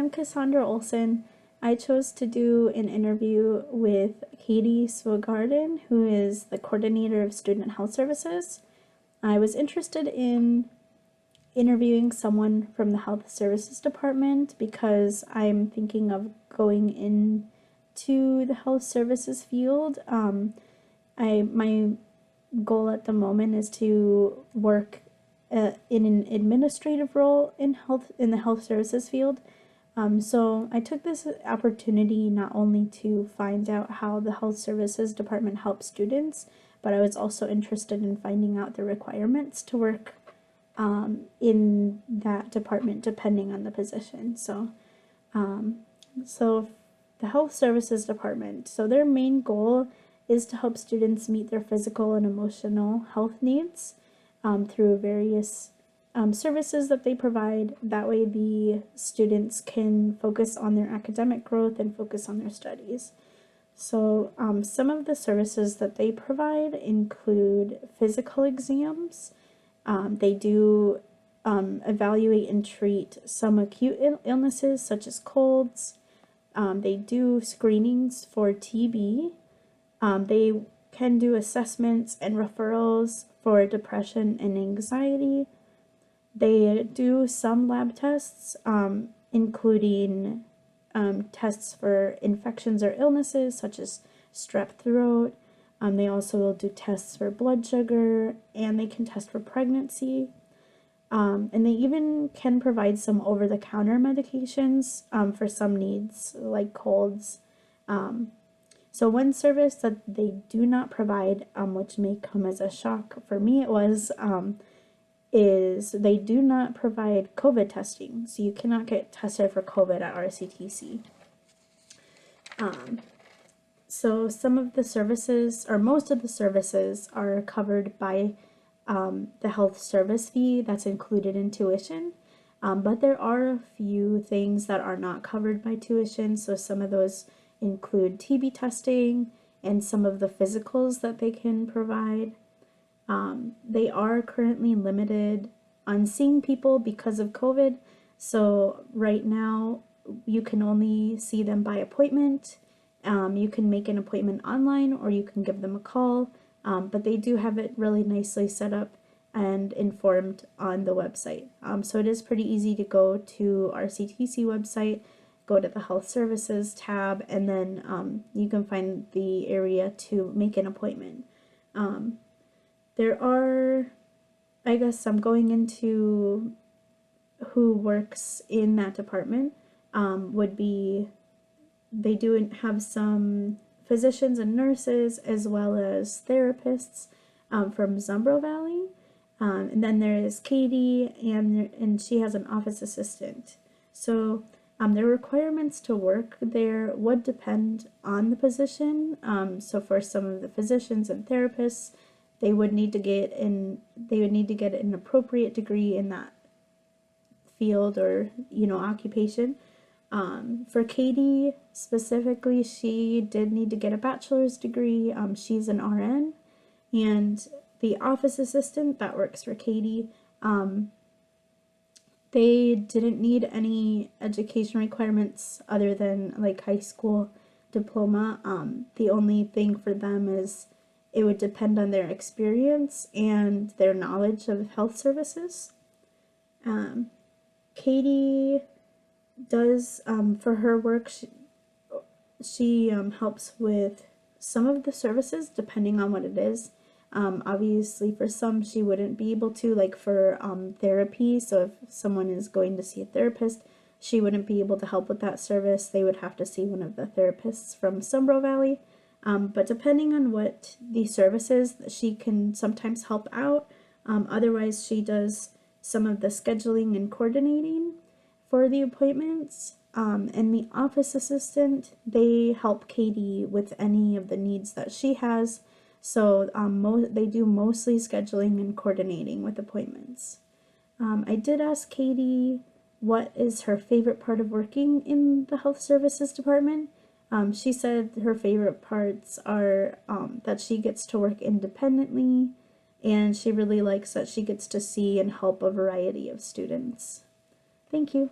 I'm Cassandra Olson. I chose to do an interview with Katie Swogarden, who is the coordinator of Student Health Services. I was interested in interviewing someone from the Health Services Department because I'm thinking of going into the health services field. My goal at the moment is to work in an administrative role in the health services field. So I took this opportunity not only to find out how the health services department helps students, but I was also interested in finding out the requirements to work in that department depending on the position. So the health services department, so their main goal is to help students meet their physical and emotional health needs through various services that they provide. That way the students can focus on their academic growth and focus on their studies. So some of the services that they provide include physical exams. They do evaluate and treat some acute illnesses such as colds. They do screenings for TB. They can do assessments and referrals for depression and anxiety. They do some lab tests, including tests for infections or illnesses such as strep throat. They also will do tests for blood sugar, and they can test for pregnancy. And they even can provide some over-the-counter medications for some needs like colds. So one service that they do not provide, which may come as a shock for me, is they do not provide COVID testing. So you cannot get tested for COVID at RCTC. So some of the services, or most of the services, are covered by the health service fee that's included in tuition. But there are a few things that are not covered by tuition. So some of those include TB testing and some of the physicals that they can provide. They are currently limited on seeing people because of COVID. So right now you can only see them by appointment. You can make an appointment online or you can give them a call, but they do have it really nicely set up and informed on the website. So it is pretty easy to go to our RCTC website, go to the Health Services tab, and then you can find the area to make an appointment. There are, I guess I'm going into who works in that department, would be, they do have some physicians and nurses as well as therapists from Zumbro Valley. And then there is Katie, and she has an office assistant. So their requirements to work there would depend on the position. So for some of the physicians and therapists, they would need to get an appropriate degree in that field or occupation. For Katie specifically, she did need to get a bachelor's degree. She's an RN, and the office assistant that works for Katie, they didn't need any education requirements other than like high school diploma. The only thing for them is it would depend on their experience and their knowledge of health services. Katie does, for her work, she helps with some of the services depending on what it is. Obviously for some she wouldn't be able to, like for therapy. So if someone is going to see a therapist, she wouldn't be able to help with that service. They would have to see one of the therapists from Zumbro Valley. But depending on what the service is, she can sometimes help out. Otherwise she does some of the scheduling and coordinating for the appointments. And the office assistant, they help Katie with any of the needs that she has. So they do mostly scheduling and coordinating with appointments. I did ask Katie what is her favorite part of working in the health services department. She said her favorite parts are that she gets to work independently, and she really likes that she gets to see and help a variety of students. Thank you.